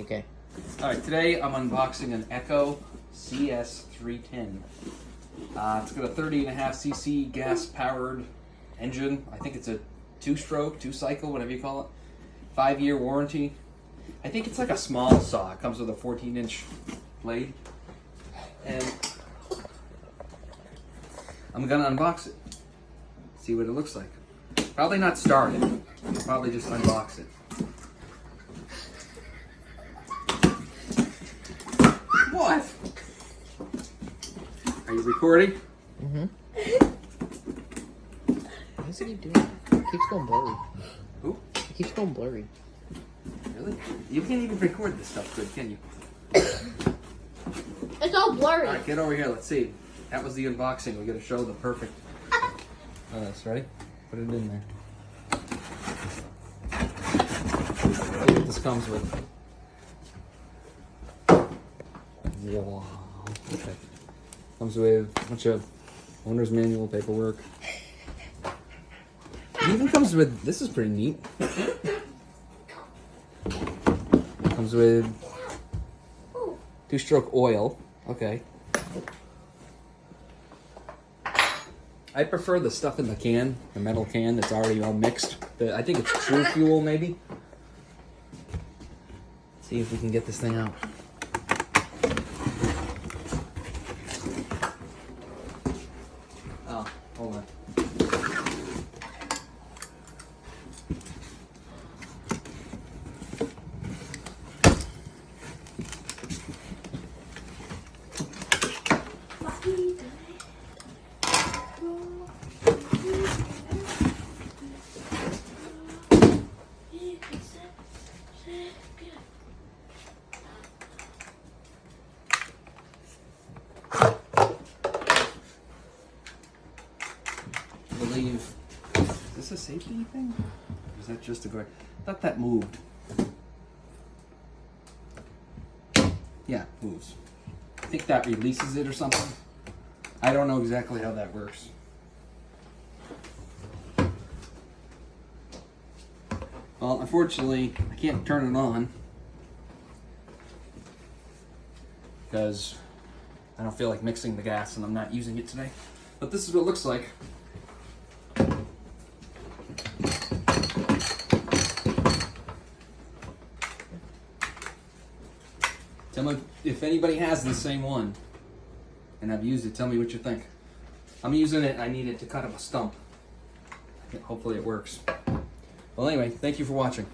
Okay. Alright, today I'm unboxing an Echo CS-310. It's got a 30.5cc gas-powered engine. I think it's a two-stroke, two-cycle, whatever you call it. 5-year warranty. I think it's like a small saw. It comes with a 14-inch blade. And I'm gonna unbox it. See what it looks like. Probably not start it. I'll probably just unbox it. What? Are you recording? Mm-hmm. What does it keep doing? It keeps going blurry. Who? It keeps going blurry. Really? You can't even record this stuff good, can you? It's all blurry. Alright, get over here. Let's see. That was the unboxing. We gotta show the perfect. Oh, that's ready? Put it in there. Look what this comes with. Wow. Okay. Comes with a bunch of owner's manual paperwork. It even comes with, this is pretty neat. Comes with two-stroke oil. Okay. I prefer the stuff in the can, the metal can that's already all mixed. I think it's True Fuel, maybe. Let's see if we can get this thing out. Oh, hold on. I believe, is this a safety thing? Or is that just a guard? I thought that moved. Yeah, it moves. I think that releases it or something. I don't know exactly how that works. Well, unfortunately, I can't turn it on because I don't feel like mixing the gas and I'm not using it today. But this is what it looks like. Tell me if anybody has the same one and I've used it. Tell me what you think. I'm using it. I need it to cut up a stump. Hopefully it works. Well, anyway, thank you for watching.